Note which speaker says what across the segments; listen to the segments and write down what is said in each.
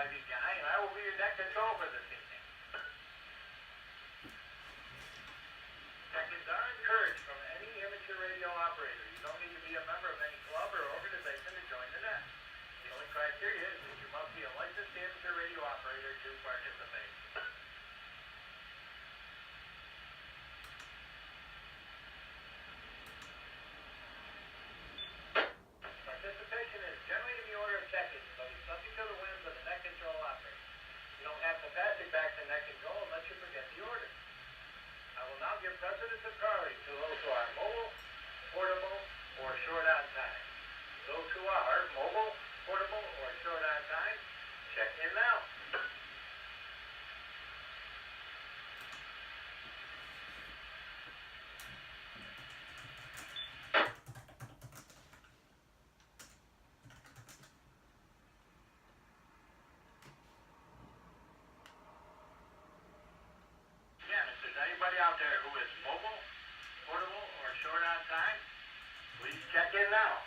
Speaker 1: K5VI, and I will be your net control for this evening. Check-ins are encouraged from any amateur radio operator. You don't need to be a member of any club or organization to join the net. The only criteria is that you must be a licensed amateur radio operator to participate. Participation is generally in the order of check-ins, but is subject to the whims of the net control operator. You don't have to pass it back to net control unless you forget the order. I will now give precedence of priority to those who are mobile, portable, or short on time. Those who are mobile, portable, or short on time, check in now. Again, if there's anybody out there who is mobile, portable, or short on time, please check in now.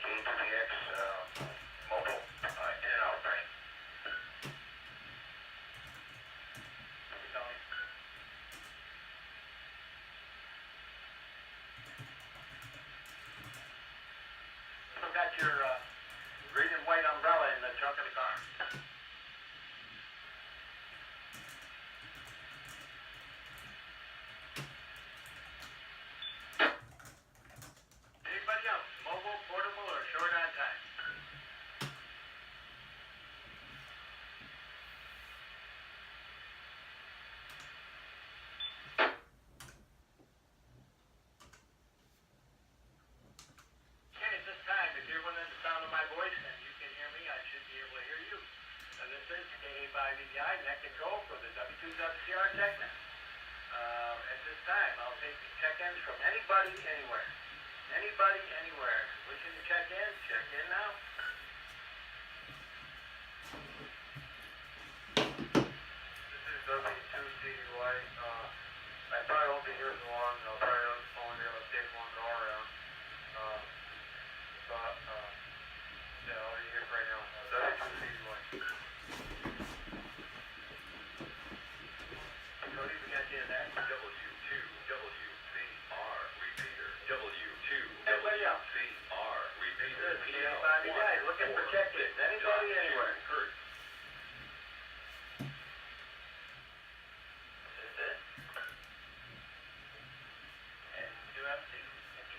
Speaker 2: W2WCR mobile, in and out train.
Speaker 1: Tony. Still got your green and white umbrella in the trunk of the car. Anybody else, mobile, portable, or short on time? Okay, at this time, if you're within the sound of my voice and you can hear me, I should be able to hear you. Now, this is K5VI net control for the W2WCR Tech Net. At this time, I'll take check-ins from anybody, anywhere. Anybody, anywhere. Wishing to check in now.
Speaker 2: This is W2CY. I probably won't be here for long. I'll probably only be able to take one car around. But, yeah, I'll be here right now. W2CY.
Speaker 1: Cody, we got you in there.
Speaker 2: W2WCR repeater.
Speaker 1: Everybody else.
Speaker 2: W2WCR repeater.
Speaker 1: This is K5VI looking for check-ins. Anybody, anywhere. This is it. And 2MC.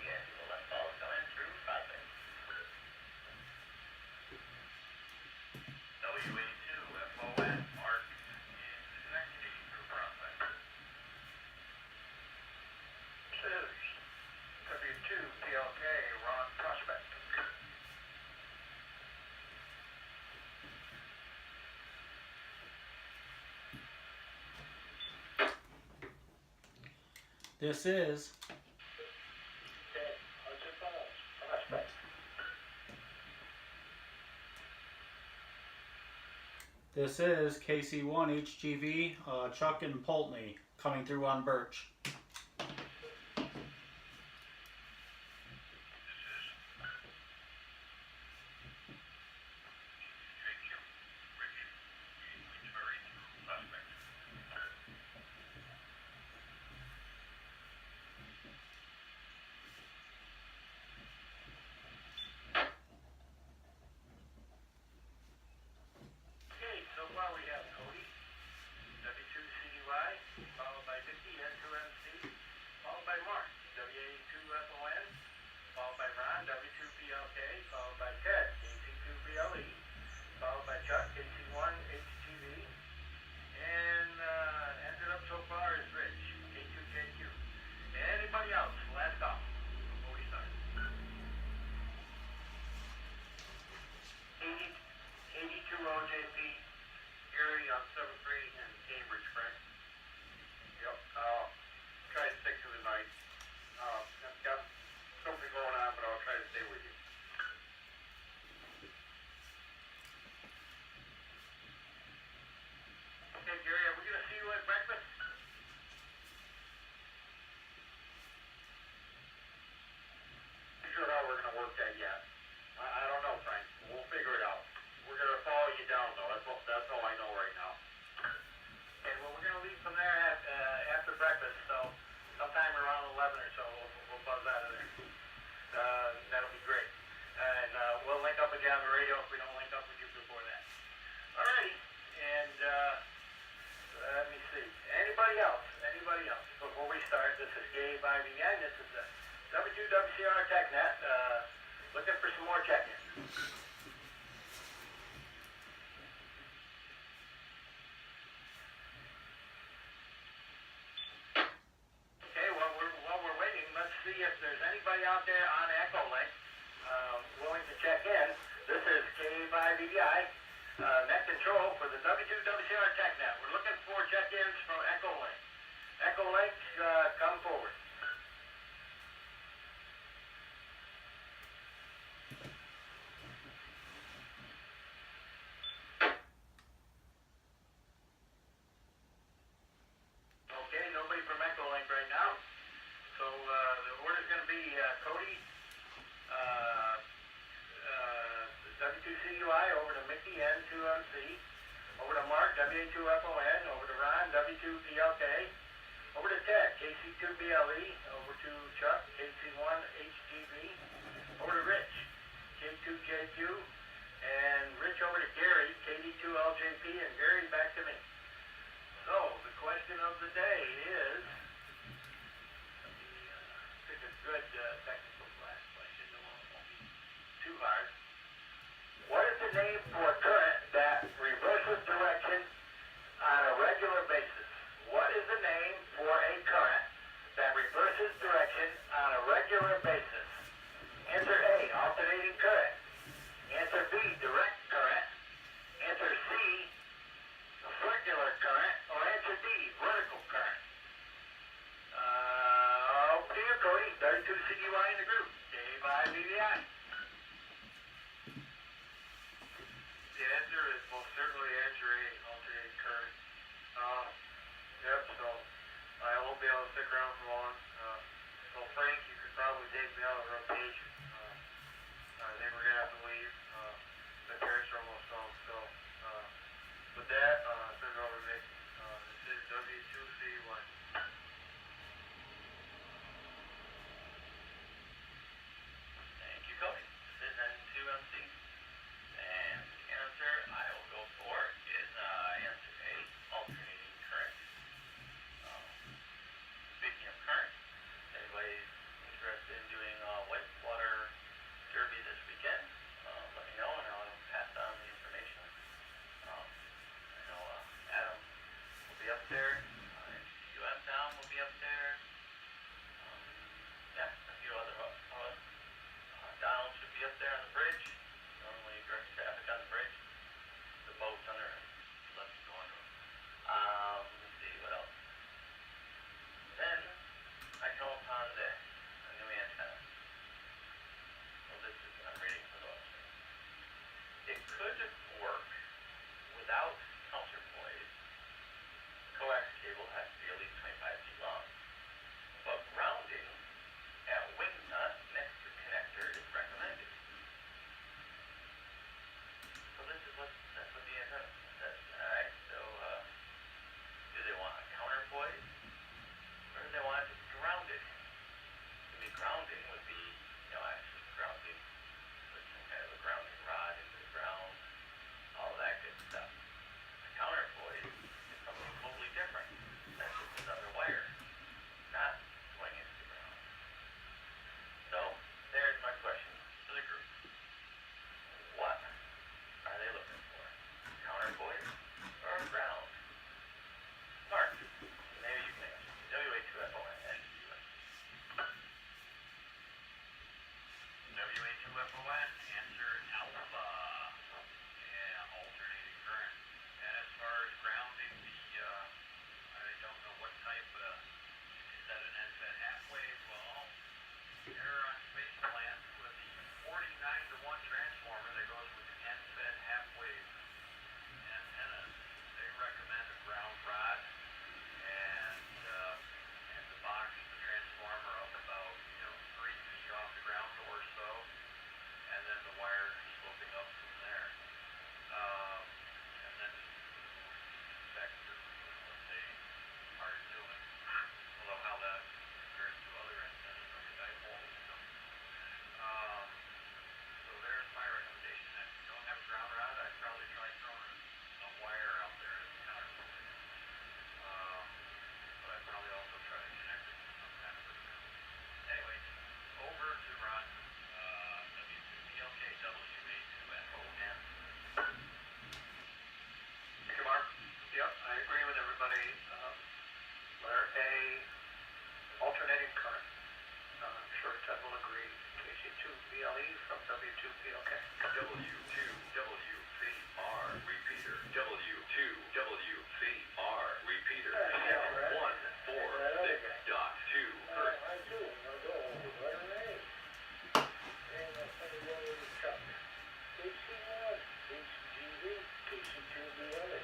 Speaker 2: Yes, the left ball is going through process. W82FON mark is connecting through process.
Speaker 1: This is W2PLK Ron Prospect.
Speaker 3: This is
Speaker 1: Okay, how's your Prospect?
Speaker 3: KC1HGV Chuck and Pulteney coming through on Birch.
Speaker 1: Okay, so far we have Cody, W2CDY, followed by Vicky, N2MC, on the radio if we don't link up with you before that. Alrighty, and let me see. Anybody else? Anybody else? Before we start, this is Gabe IVN. This is the W2WCR Tech Net. Looking for some more check-ins. Okay, while we're waiting, let's see if there's anybody out there on Echolink willing to check in. This is KVI Net Control for the W2WCR Tech Net. We're looking for check-ins from Echolink. Echolink, come forward. Okay, nobody from Echolink right now. So the order's going to be Cody, W2CUI, over to Mickey, N2MC, over to Mark, W2FON, over to Ron, W2PLK, over to Ted, KC2BLE, over to Chuck, KC1HGB, over to Rich, K2JQ, and Rich over to Gary, KD2LJP, and Gary back to me. So, the question of the day is, let me pick a good technical class question, it won't be too hard. What is the name for a current that reverses direction on a regular basis? What is the name for a current that reverses direction on a regular basis? Answer A, alternating current. Answer B, direct current. Answer C, circular current. Or answer D, vertical current. Over to you, Cody. 32CUI in the group. KVI.
Speaker 2: The answer is most certainly answer A, alternating current. Yep, so I won't be able to stick around for long. So Frank, you could probably take me out of rotation. I think we're going to have to leave. The parents are almost home. So with that, turn it over to Mick. This is W2C1.
Speaker 4: W2WCR repeater. W2WCR repeater. 146.2 hertz.
Speaker 1: I too am going to go with letter A. And that's going to go with Chuck. KC1, HGV, KC2 the other.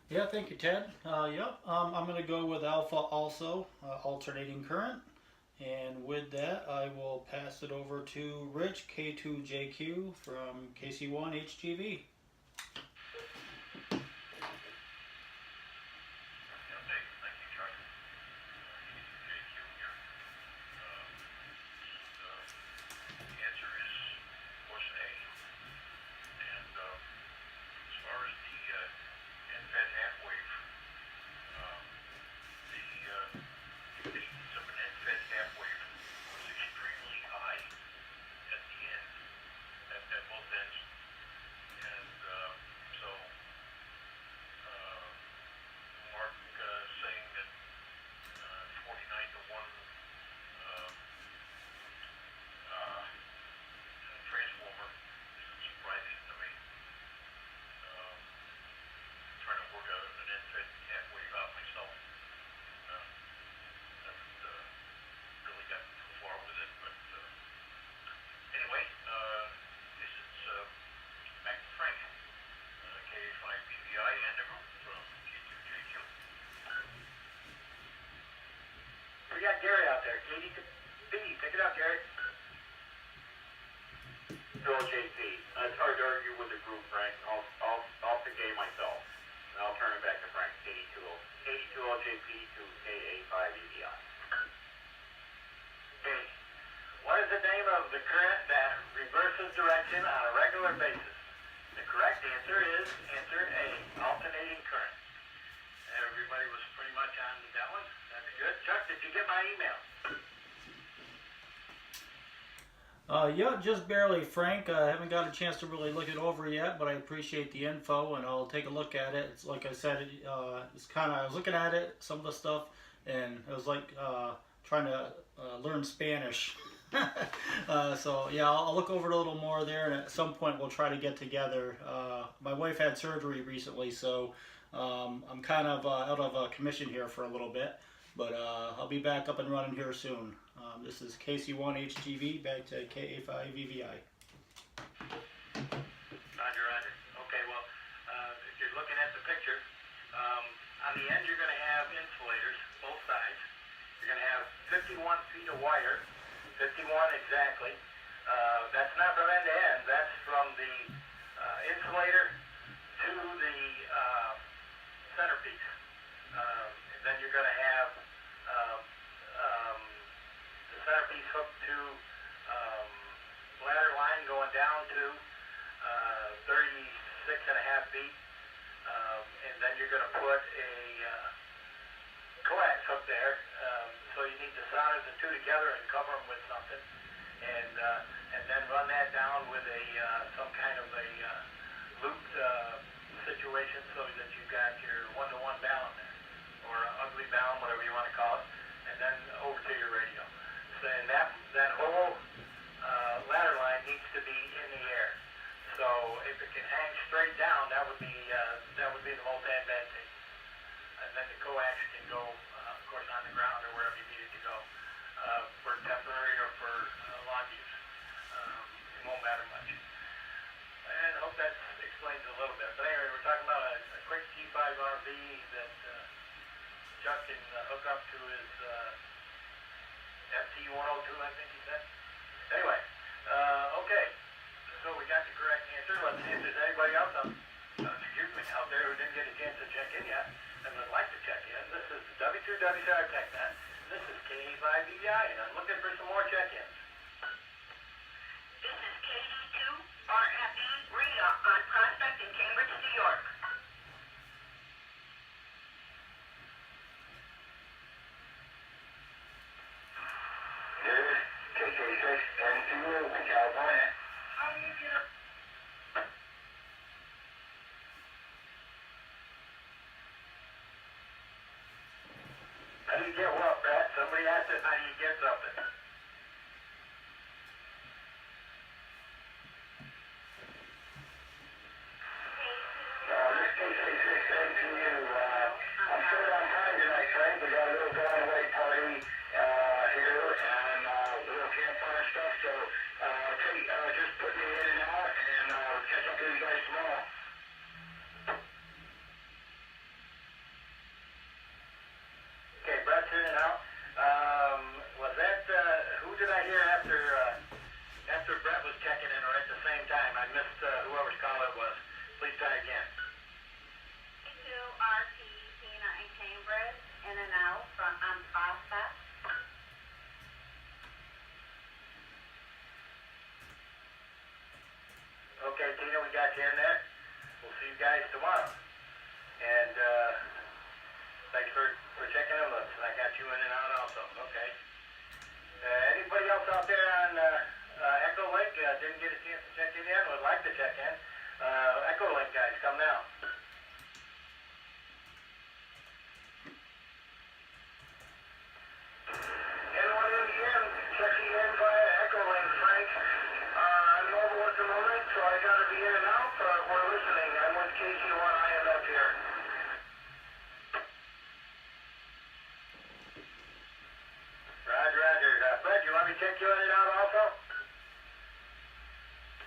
Speaker 3: Yeah, thank you, Ted. Yep, I'm going to go with alpha also, alternating current. And with that, I will pass it over to Rich, K2JQ from KC1 HGV.
Speaker 1: We got Gary out there. KD to B. Pick it up, Gary.
Speaker 2: JP. It's hard to argue with the group, Frank. I'll pick A myself. And I'll turn it back to Frank. KD2LJP to KA5EVI.
Speaker 1: Okay. What is the name of the current that reverses direction on a regular basis? The correct answer is answer A, alternating current. Everybody was pretty much on that one. That's good. Chuck, did you get my email?
Speaker 3: Yeah, just barely, Frank. I haven't got a chance to really look it over yet, but I appreciate the info and I'll take a look at it. It's like I said, it's kind of, I was looking at it, some of the stuff, and it was like trying to learn Spanish. So yeah, I'll look over it a little more there, and at some point we'll try to get together. My wife had surgery recently, so I'm kind of out of commission here for a little bit, but I'll be back up and running here soon. This is KC1 HGV, back to KA5VVI.
Speaker 1: Roger, roger. Okay, well, if you're looking at the picture, on the end you're going to have insulators, both sides. You're going to have 51 feet of wire, 51 exactly. That's not from end to end, that's from the insulator to the centerpiece. And then you're going to have the centerpiece hooked to ladder line going down to 36.5 feet. And then you're going to put a coax hook there. So you need to solder the two together and cover them with something. And then run that down with a some kind of a looped situation so that you've got your one-to-one balun there, or ugly balun, whatever you want to call it, and then over to your radio. So, and that whole ladder line needs to be in the air. So if it can hang straight down, that would be the most advantage. And then the coax can go, of course, on the ground or wherever you need it to go, for temporary or for long use. It won't matter much. And I hope that explains it a little bit. But anyway, we're talking about a quick G5 RV that Chuck can hook up to his FT102, I think he said. Anyway, okay. So we got the correct answer. Let's see if there's anybody else out there who didn't get a chance to check in yet and would like to check in. This is W2WCR Tech Net. This is KA5VI, and I'm looking for some more check-ins.
Speaker 5: This is KD2RFE radio on Prospect in Cambridge, New York.
Speaker 1: This is KK6 and California.
Speaker 5: How do you get up?
Speaker 1: How do you get what?
Speaker 2: campfire stuff. So, okay, just put me in and out, and catch up with you guys tomorrow.
Speaker 1: Okay, Brett's in and out. Was that, who did I hear after Brett was checking in, or at the same time? I missed whoever's call it was. Please try again.
Speaker 5: W2RT, Tina and Cambridge, in and out from Prospect.
Speaker 1: Okay, Tina, we got you in there. We'll see you guys tomorrow. And thanks for checking in with us. And I got you in and out also. Okay. Anybody else out there on Echo Link didn't get a chance to check in yet? Would like to check in. Echo Link guys, come now.
Speaker 2: Anyone in the end, checking in via Echo Link, Frank. I'm mobile at the moment, so I gotta be in and out, but we're listening. I'm with KC1 IMF here.
Speaker 1: Roger, Roger. Fred, you want me to check you in and out also?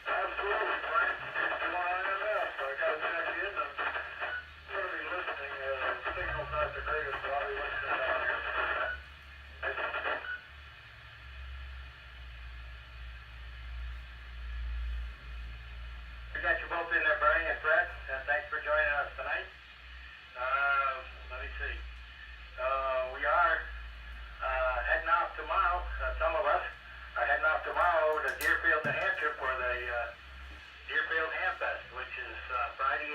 Speaker 2: Absolutely, Frank. KC1 IMF, I gotta check in. I'm gonna be listening. The signal's not the greatest, so I'll be listening down here.
Speaker 1: We got you both in there, Bernie and Fred. Thanks for joining us tonight. Let me see. We are heading off tomorrow. Some of us are heading off tomorrow over to Deerfield, New Hampshire for the Deerfield Ham Fest, which is Friday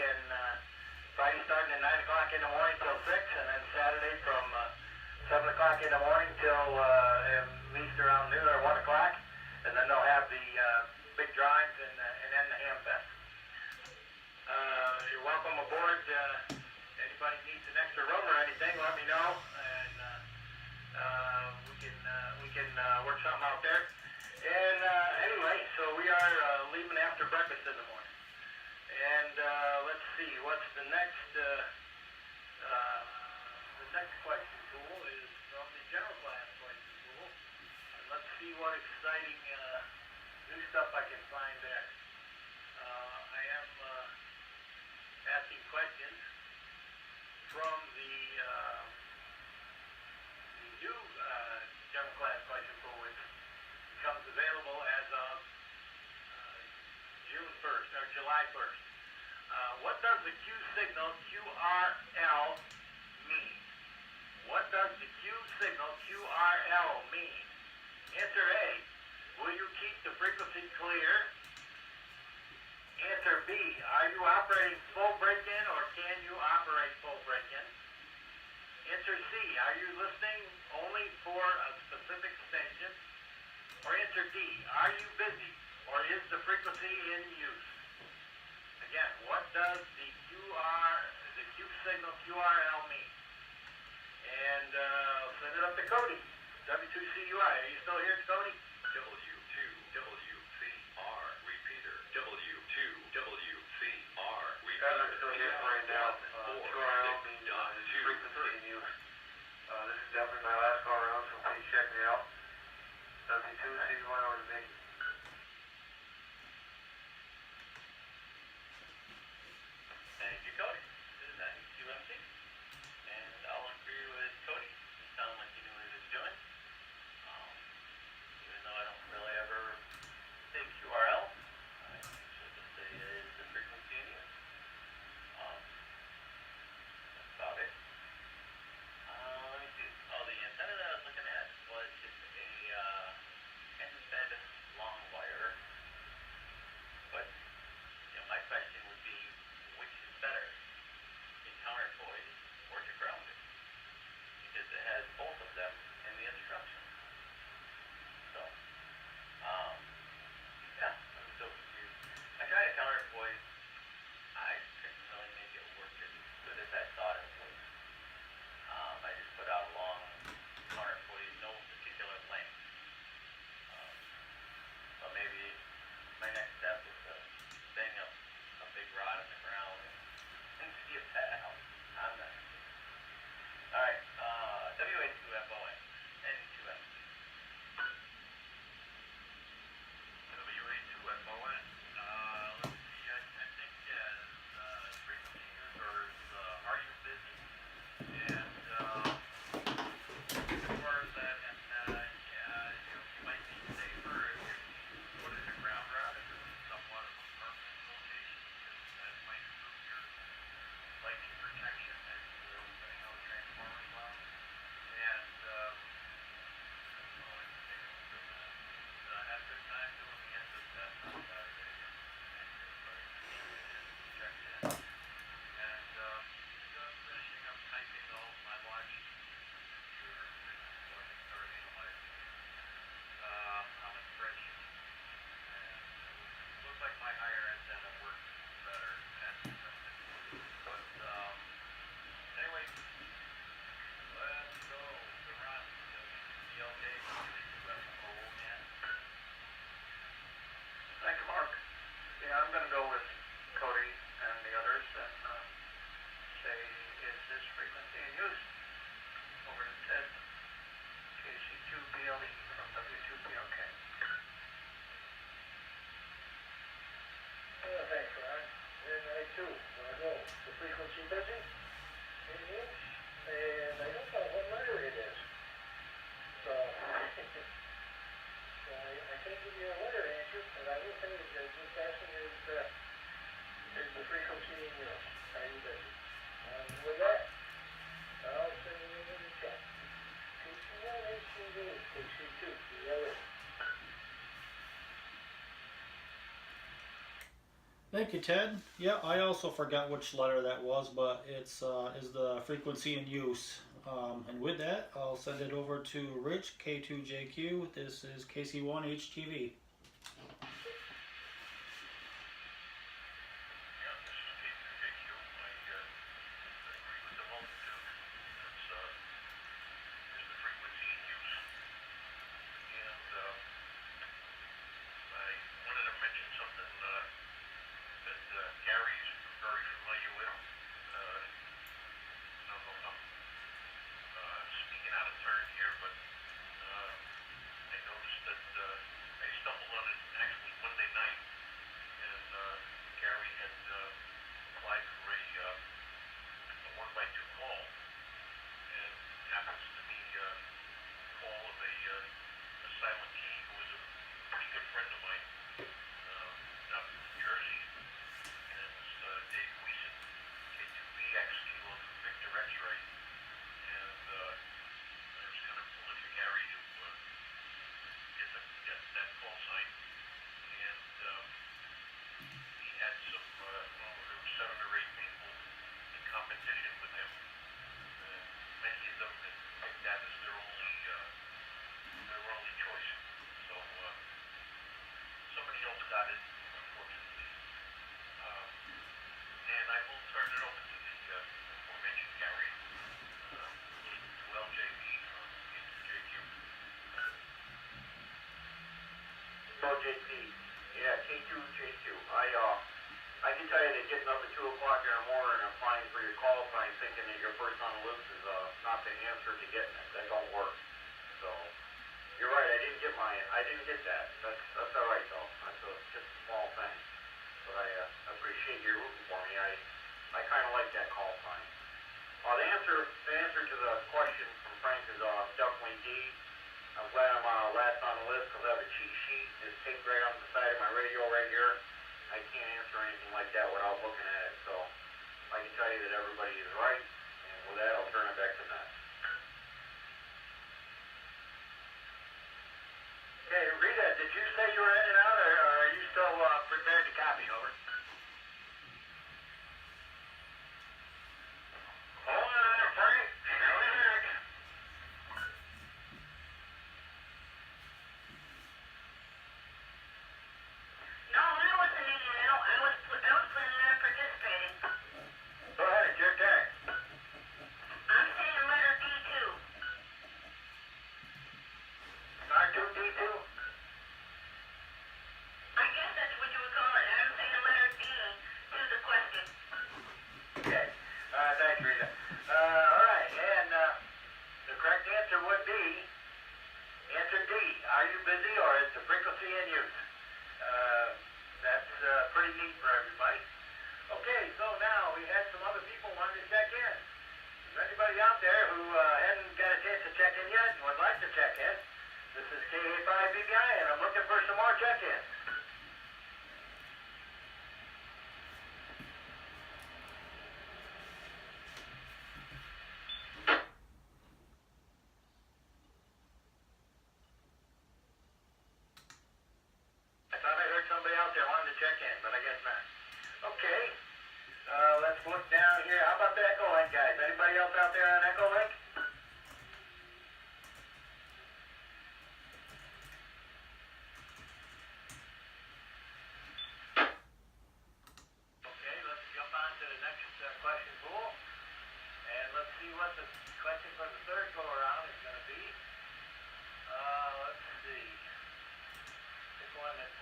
Speaker 1: starting at 9 o'clock in the morning till 6, and then Saturday from 7 o'clock in the morning till at least around noon or 1 o'clock, and then they'll have the big drawings and then the Ham Fest. You're welcome aboard. Anybody needs an extra room or anything, let me know, and we can work something out there. And anyway, so we are leaving after breakfast in the morning. And let's see, what's the next? The next question pool is from the general class question pool. And let's see what exciting new stuff I can find there. I am asking questions from the new general class question pool, which becomes available as of June 1st or July 1st. What does the Q signal QRL mean? What does the Q signal QRL mean? Answer A, will you keep the frequency clear? Answer B, are you operating full break-in or can you operate full break-in? Answer C, are you listening only for a specific station? Or answer D, are you busy or is the frequency in use? Again, what does the Q signal QRL mean? And send it up to Cody, W2CUI. Are you still here, Cody?
Speaker 4: W2WCR repeater. W2WCR repeater.
Speaker 2: Guys, I'm still here right now. QRL means frequency in use. This is definitely my last call around, so please check me out. W2CY over to me.
Speaker 1: Thank you, Cody. This is QMC. And I'll agree with Cody. It sounded like he knew what he was doing. Even anything that just asking is the frequency in use. Are you busy? With that, I'll send you the check. KC1 HTV, KC2, PLA.
Speaker 3: Thank you, Ted. Yeah, I also forgot which letter that was, but it's is the frequency in use. And with that, I'll send it over to Rich, K2JQ. This is KC1 HTV.
Speaker 2: Got it, unfortunately. And I will turn it over to the aforementioned Gary, K2LJB from K2JQ.
Speaker 1: LJP, yeah, K2JQ. I can tell you that getting up at 2 o'clock in the morning and applying for your call sign thinking that you're first on the list is not the answer to getting it. That don't work. So, you're right, I didn't get that. That's all right though. That's just a small thing. But I appreciate you rooting for me. I kind of like that call sign. The answer to the question from Frank is definitely D. I'm glad I'm last on the list because I have a cheat sheet that's taped right on the side of my radio right here. I can't answer anything like that without looking at it. So I can tell you that everybody is right. And with that, I'll turn it back to Matt. Okay, Rita, did you say you were in and out, or are you still prepared to copy? Over. Hold on there, Frank. I'll be back.
Speaker 5: No, I wasn't in and out. I was planning on participating.
Speaker 1: Go ahead, it's your turn.
Speaker 5: I'm saying letter D2.
Speaker 1: R2D2?
Speaker 5: I guess that's what you would call it. I'm saying letter D to the question.
Speaker 1: Okay. Thanks, Rita. All right, and the correct answer would be answer D. Are you busy or is the frequency in use? That's pretty neat for everybody. Okay, so now we had some other people wanting to check in. Is there anybody out there who hadn't got a chance to check in yet and would like to check in? This is KA5BBI and I'm looking for some more check-ins. I thought I heard somebody out there wanting to check in, but I guess not. Okay, let's look down here. How about the Echo Link, guys? Anybody else out there on Echo Link? Okay, let's jump on to the next question pool. And let's see what the question for the third go around is going to be. Let's see. Pick one that's,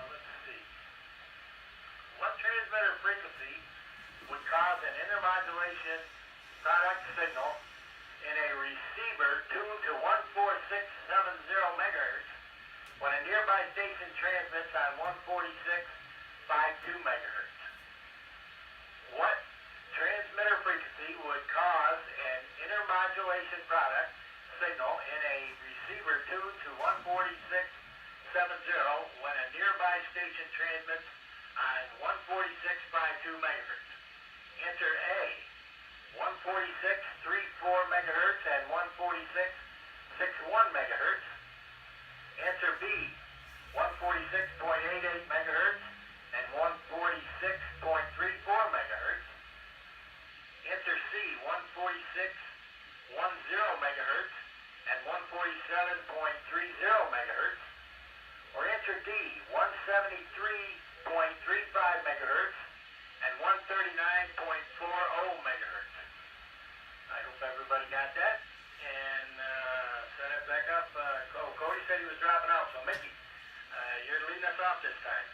Speaker 1: let's see. What transmitter frequency would cause an intermodulation product signal in a receiver tuned to 14670 megahertz when a nearby station transmits on 14652 megahertz? What transmitter frequency would cause an intermodulation product signal in a receiver tuned to 146.70 when a nearby station transmits on 146.52 megahertz. Answer A, 146.34 megahertz and 146.61 megahertz. Answer B, 146.88 megahertz and 146.34 megahertz. Answer C, 146.10 megahertz and 147.30 megahertz. Or answer D, 173.35 megahertz and 139.40 megahertz. I hope everybody got that. And set it back up. Cody said he was dropping out, so Mickey, you're leading us off this time.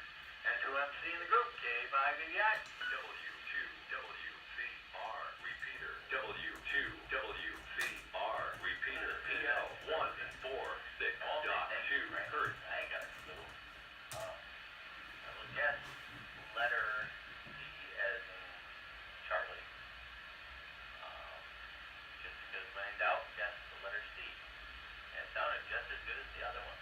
Speaker 1: And to MC in the group, K5VI.
Speaker 4: W2WCR repeater. W2WCR repeater. PL 146.2 hertz.
Speaker 1: I got a little guess. Letter C as in Charlie. Just because when in doubt, guess the letter C. And it sounded just as good as the other one.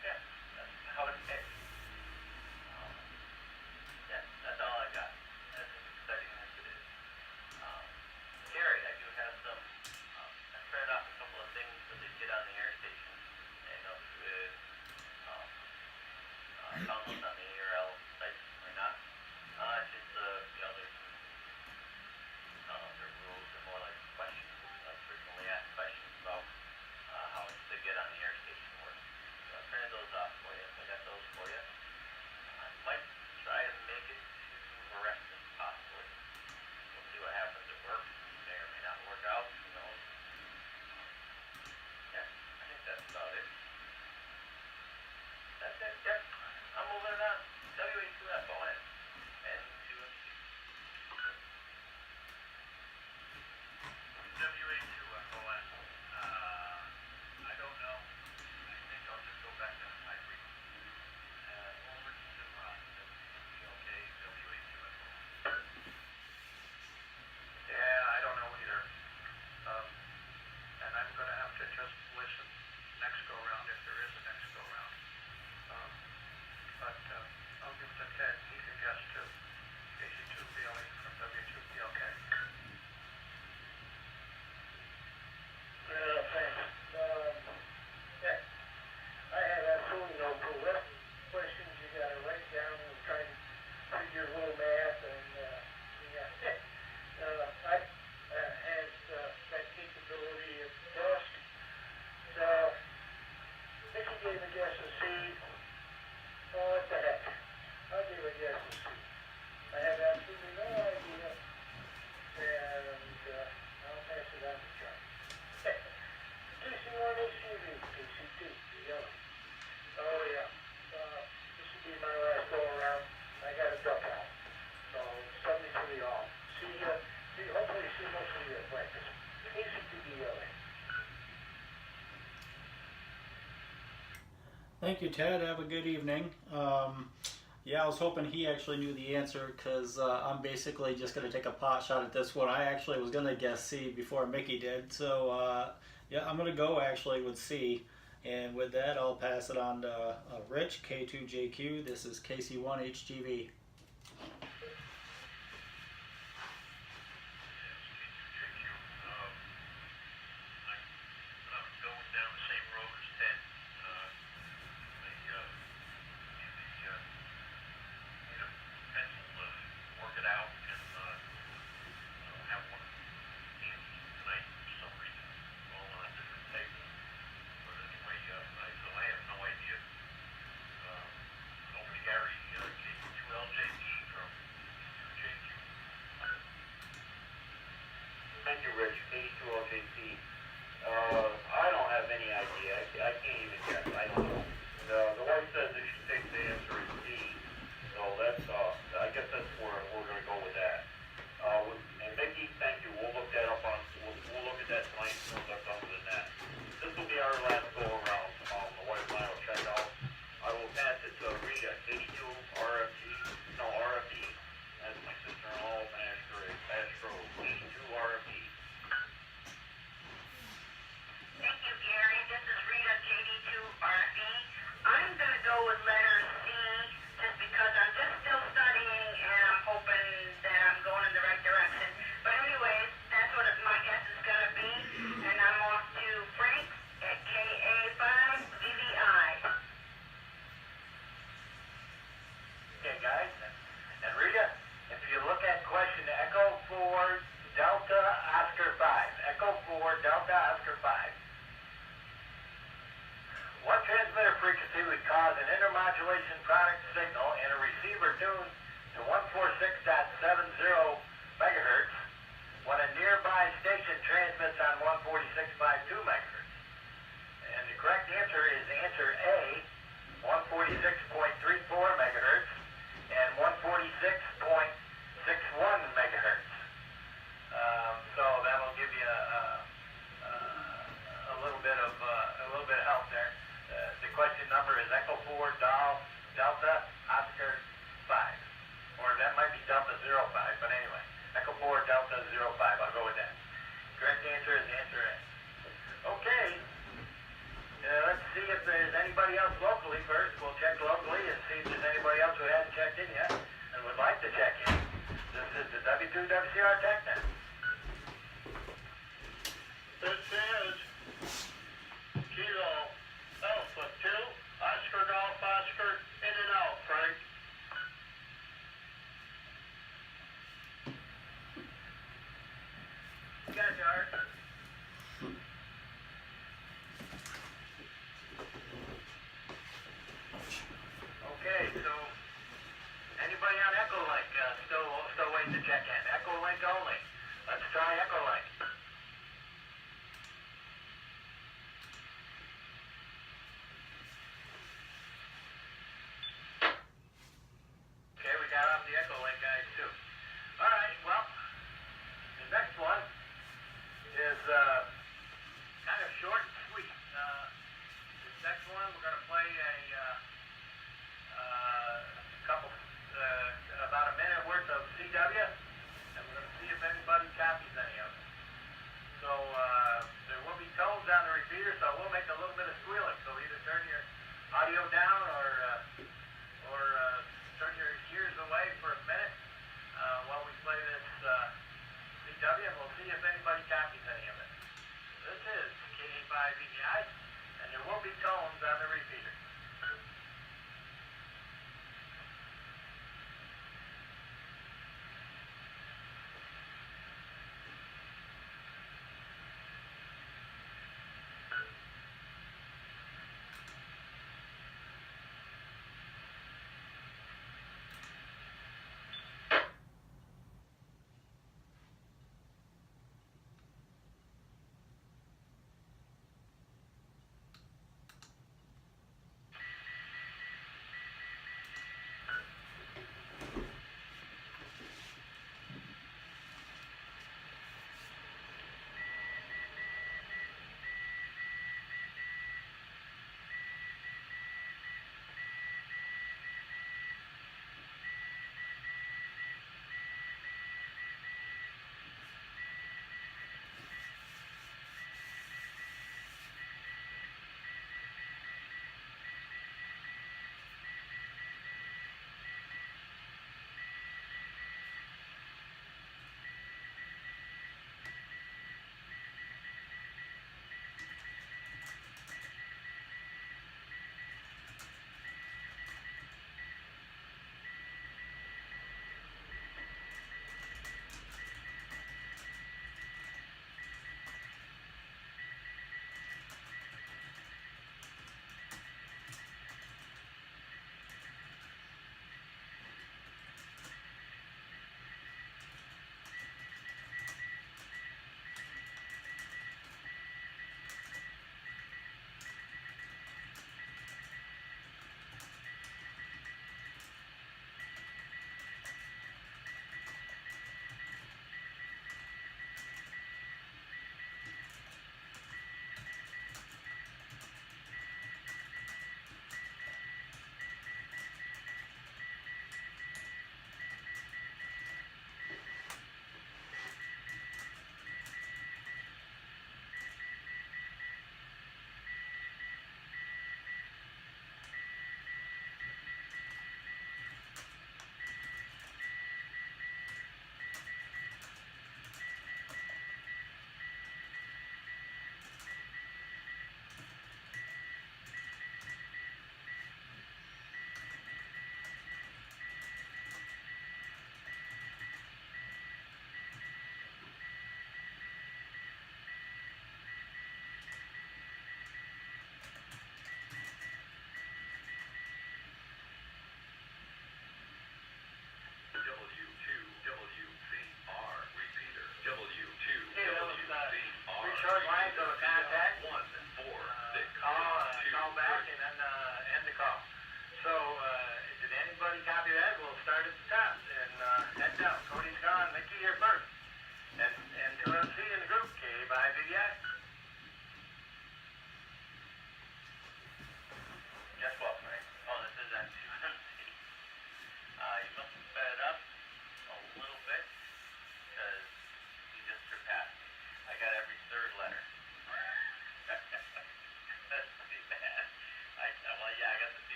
Speaker 1: Yeah, that's how it is. Yeah, that's all I got. That's as exciting as it is. Gary, I do have some, I printed off a couple of things that they did on the air station. And with downloads on the ARL site or not. It's just, there's some, their rules are more like questions, frequently asked questions about how to get on the air station work. So I printed those off for you. I got those for you. I might try to make it to Arrested, possibly. We'll see what happens at work. May or may not work out. Who knows? Yeah, I think that's about it. That's it. Yep. I'm moving it on. W2FON and 2MC.
Speaker 2: W2WCR. I don't know. I think I'll just go back to hybrid. Over to W2WCR. Yeah, I don't know either. And I'm going to have to just listen next go round if there is a next go round. But I'll give it to Ted. He can guess too. KC2BLE from W2PLK.
Speaker 1: Thanks. Yeah, I have absolutely no clue. What questions you got to write down and try to figure a little math and I have that capability at the desk. So, Mickey gave a guess of C. Oh, what the heck? I'll give a guess of C. I have absolutely no idea. And I'll pass it on to John. KC1 HTV, KC2, yellow. Oh yeah. This will be my last go around. I got a duck out. So 73 all. Hopefully see most of you at practice. KC2 yellow.
Speaker 3: Thank you, Ted. Have a good evening. Yeah, I was hoping he actually knew the answer because I'm basically just going to take a pot shot at this one. I actually was going to guess C before Mickey did. So, yeah, I'm going to go actually with C. And with that, I'll pass it on to Rich, K2JQ. This is KC1 HTV.
Speaker 1: Thank you, Rich. W2WCR. I don't have any idea. I can't even guess. I don't know. The wife says that she thinks the answer is D. So that's, I guess that's where we're going to go with that. And Mickey, thank you. We'll look that up on, we'll look at that tonight and we'll look up to the net. This will be our last go around. The wife and I will check out. I will pass it to Rita, 82 RFD. That's my sister-in-law, Astro, 82 RFD. cause an intermodulation product signal in a receiver tuned to 146.70 megahertz when a nearby station transmits on 146.52 megahertz. And the correct answer is answer A, 146.34 megahertz and 146.61 megahertz. So that will give you a little bit of help there. The question number is Echo 4 Delta Oscar 5, or that might be Delta 05, but anyway, Echo 4 Delta 05. I'll go with that. Correct answer is answer A. Okay. Let's see if there's anybody else locally first. We'll check locally and see if there's anybody else who hasn't checked in yet and would like to check in. This is the W2WCR Tech Net.
Speaker 2: This is Kilo Alpha 2, Oscar Golf Oscar, in and out, Frank.
Speaker 1: You got it, Art. Okay, so anybody on Echo Link still waiting to check in? Echo Link only. Let's try Echo Link. Okay, we got off the Echo Link guys too. All right, well, the next one is kind of short and sweet. This next one, we're going to play about a minute worth of CW, and we're going to see if anybody copies any of it. So there will be tones on the repeater, so we'll make a little bit of squealing. So either turn your audio down or turn your ears away for a minute while we play this CW, and we'll see if anybody copies any of it. This is K85EI, and there will be tones on the repeater.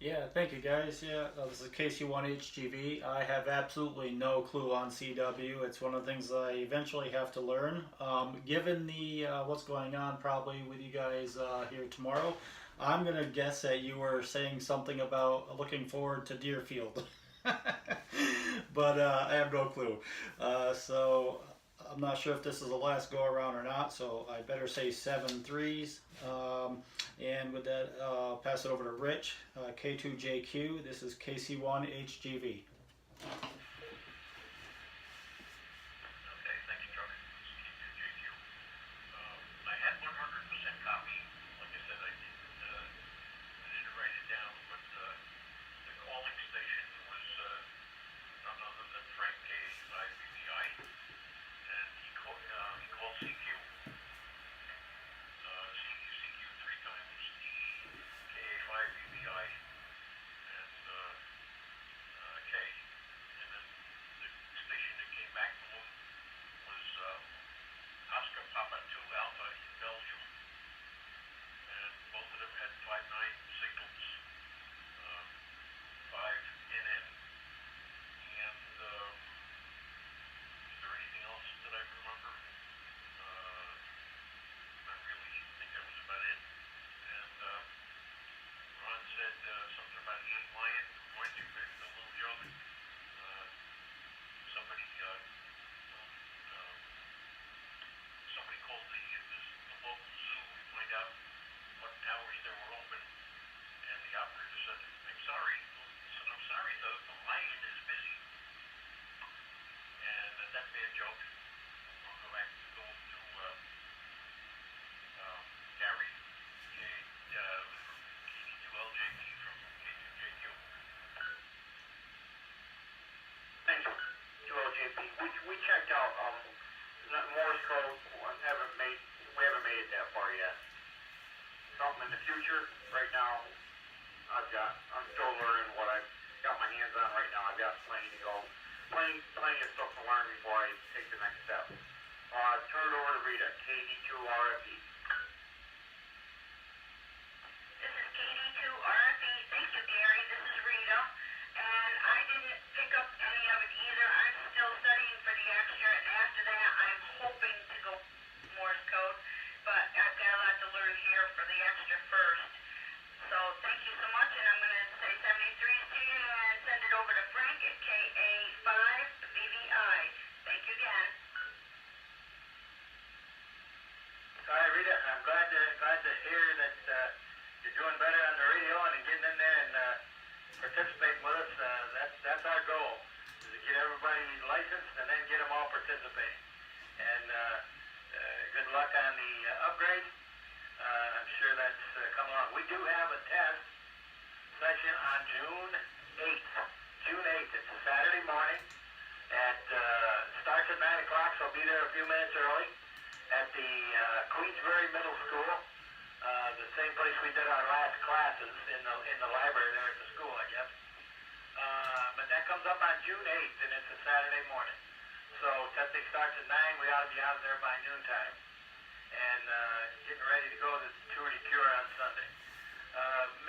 Speaker 3: Yeah, thank you guys. Yeah, this is KC1HGV. I have absolutely no clue on CW. It's one of the things I eventually have to learn. Given the what's going on probably with you guys here tomorrow, I'm gonna guess that you were saying something about looking forward to Deerfield, but I have no clue. So I'm not sure if this is the last go around or not. So I better say 7-3s. And with that, I'll pass it over to Rich, K2JQ. This is KC1HGV.
Speaker 4: Okay, thank you, Chuck. This is K2JQ. I had 100% copy. Like I said, I didn't write it down, but the calling station was none other than Frank K5BBI, and he called CQ. CQ three times the KA5BBI and K. And then the station that came back to him was Oscar Papa 2 Alpha in Belgium. And both of them had 5-9 signals, 5NN. And is there anything else that I remember? I really think that was about it. And Ron said something about Ian Lyon going to a little joke. Somebody somebody called the local zoo to find out what hours they were open, and the operator said, "I'm sorry." He said, "I'm sorry, the lion is busy." And that bad joke. I'll go back to Gary, KD2LJP from K2JQ.
Speaker 2: Thanks, 2LJP. We checked out Morse code. We haven't made it that far yet. Something in the future. Right now, I'm still learning what I've got my hands on right now. I've got plenty to go. Plenty of stuff to learn before I take the next step. Turn it over to Rita, KD2RFE.
Speaker 5: This is KD2RFE. Thank you, Gary. This is Rita. And I didn't pick up any of it either. I'm still studying for the extra, and after that, I'm hoping to go Morse code. But I've got a lot to learn here for the extra first. So thank you so much, and I'm going to say 73s to you and send it over to Frank at KA5BBI. Thank you again.
Speaker 2: Hi, Rita. I'm glad to hear that you're doing better on the radio and getting in there and participating with us. That's our goal, is to get everybody licensed and then get them all participating. And good luck on the upgrade. I'm sure that's coming along. We do have a test session on June 8th. June 8th. It's a Saturday morning. Starts at 9 o'clock, so I'll be there a few minutes early at the Queensbury Middle School, the same place we did our last classes in the library there at the school, I guess. But that comes up on June 8th, and it's a Saturday morning. So testing starts at 9. We ought to be out there by noontime, and getting ready to go to the Tour de Cure on Sunday.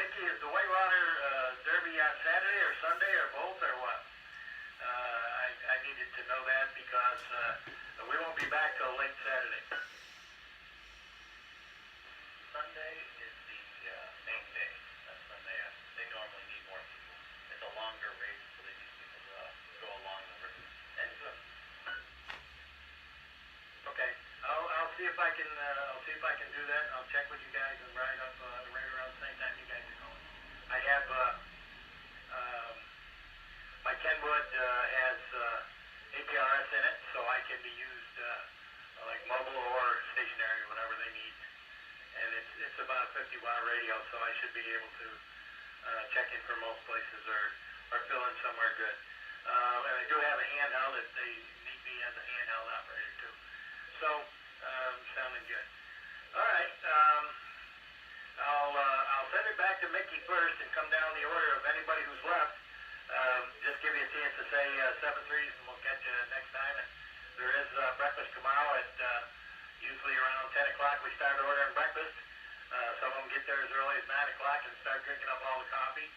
Speaker 2: Mickey, is the Whitewater Derby on Saturday or Sunday or both or what? I needed to know that because we won't be back till late Saturday.
Speaker 1: Sunday is the main day. That's when they normally need more people. It's a longer race, so they need people to go along the river. And
Speaker 2: Okay, I'll see if I can do that. I'll check with you guys and ride up right around the same time you guys are going. I have my Kenwood has APRS in it, so I can be used like mobile or stationary, whatever they need. And it's about a 50-watt radio, so I should be able to check in for most places or fill in somewhere good. And I do have a handheld if they need me as a handheld operator too. So sounding good. All right. I'll send it back to Mickey first and come down the order of anybody who's left. Just give you a chance to say 7-3s, and we'll catch you next time. And there is breakfast tomorrow at usually around 10 o'clock. We start ordering breakfast. Some of them get there as early as 9 o'clock and start drinking up all the coffee.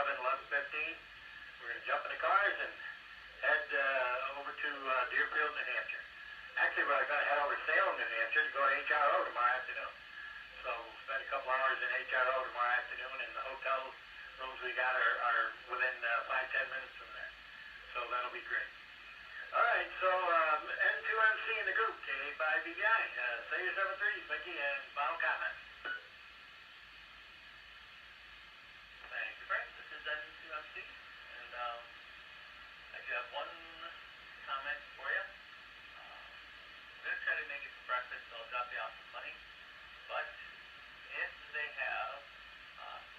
Speaker 1: 11:15. We're going to jump in the cars and head over to Deerfield, New Hampshire. Actually, we're going to head over to Salem, New Hampshire to go to HRO tomorrow afternoon. So we'll spend a couple hours in HRO tomorrow afternoon, and the hotel rooms we got are within 5-10 minutes from there. So that'll be great. All right, so N2MC in the group, K5BI. Say your 7-3s, Mickey, and final comments.
Speaker 4: Thank you, Frank. This is N2MC, and I do have one comment for you. I'm going to try to make it for breakfast, so I'll drop you off some money. But if they have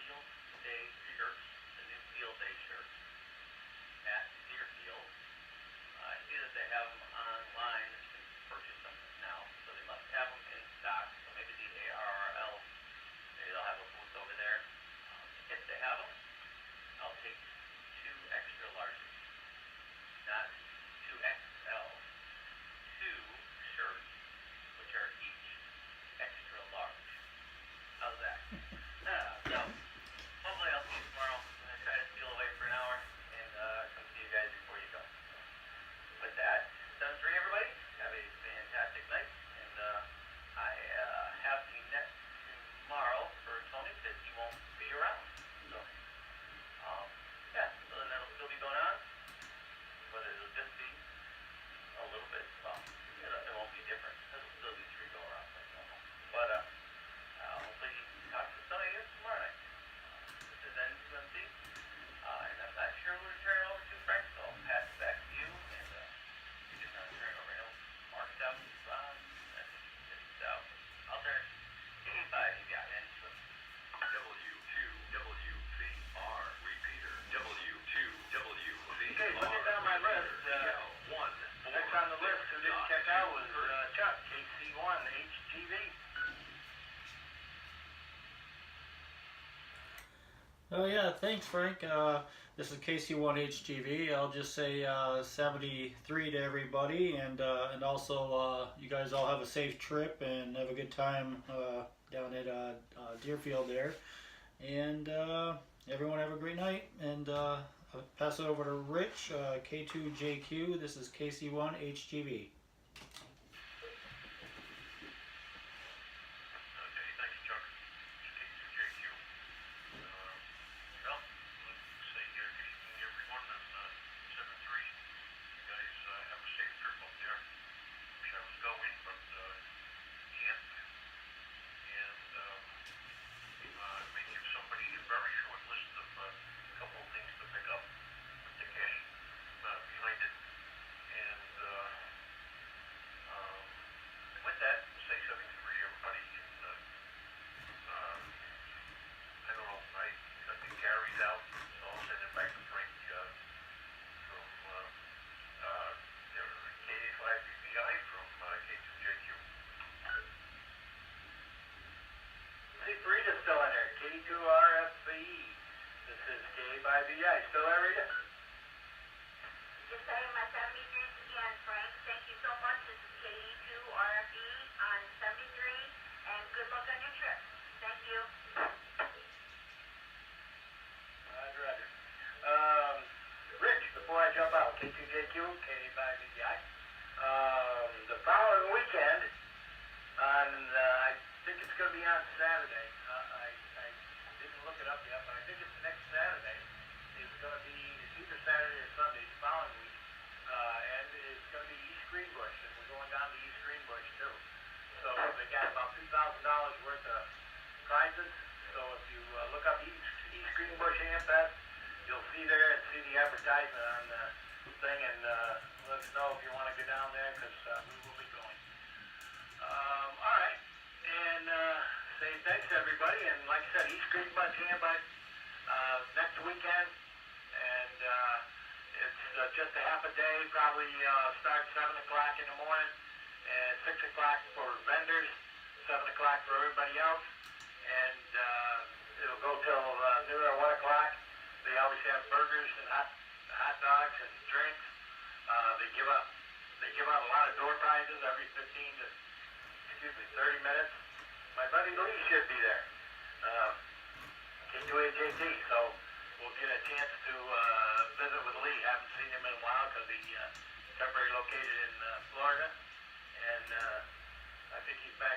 Speaker 4: field day shirts, the new field day shirts at Deerfield, I see that they have them online. You can purchase them now, so they must have them in stock. So maybe the ARRL, maybe they'll have a booth over there. If they have them, I'll take 2 extra larges, not 2XL. 2 shirts, which are each extra large. How's that? So, hopefully I'll see you tomorrow. I'm going to try to steal away for an hour and come see you guys before you go. With that, 7-3 everybody, have a fantastic night, and I have the net tomorrow for Tony because he won't be around. So, yeah, so then that'll still be going on, but it'll just be a little bit, well, it won't be different. It'll still be 3 go-arounds like normal. But hopefully talk to some of you tomorrow night. This is N2MC, and I'm not sure who to turn it over to, Frank, so I'll pass it back to you, and you can turn it over. Mark's out, so I'll turn it. 85, you got N2MC.
Speaker 6: W2WCR repeater. W2WCR.
Speaker 1: Okay, looking down my list, next on the list who didn't check out was Chuck, KC1HGV.
Speaker 3: Oh yeah, thanks Frank. This is KC1HGV. I'll just say 73 to everybody, and also you guys all have a safe trip and have a good time down at Deerfield there. And everyone have a great night. And I'll pass it over to Rich, K2JQ. This is KC1HGV.
Speaker 4: Okay, thanks, Chuck. K2JQ. Well, let's say good evening, everyone, and 7-3. You guys have a safe trip up there. Wish I was going, but can't. And may give somebody a very short list of a couple of things to pick up with the cash behind it. And with that, say something for everybody. And I don't know, I think Gary's out, so I'll send it back to Frank from K5BI from K2JQ.
Speaker 1: See, Rita's still in there, K2RFE. This is K5BI. Still there, Rita?
Speaker 5: Just saying my 73s again, Frank. Thank you so much. This is KE2RFE on 73, and good luck on your trip. Thank you.
Speaker 1: Roger. Rich, before I jump out, K2JQ, K5BI. The following weekend, on I think it's going to be on Saturday. I didn't look it up yet, but I think it's next Saturday. It's going to be, it's either Saturday or Sunday the following week, and it's going to be East Greenbush, and we're going down to East Greenbush too. So they got about $2,000 worth of prizes. So if you look up East Greenbush Ampfest, you'll see there and see the advertisement on the thing, and let us know if you want to go down there, because we will be going. All right, and say thanks to everybody, and like I said, East Greenbush Ampfest next weekend, and it's just a half a day, probably start 7 o'clock in the morning, and 6 o'clock for vendors, 7 o'clock for everybody else, and it'll go till noon or 1 o'clock. They always have burgers and hot dogs and drinks. They give out a lot of door prizes every 30 minutes. My buddy Lee should be there. K2HAT, so we'll get a chance to visit with Lee. Haven't seen him in a while because he temporarily located in Florida, and I think he's back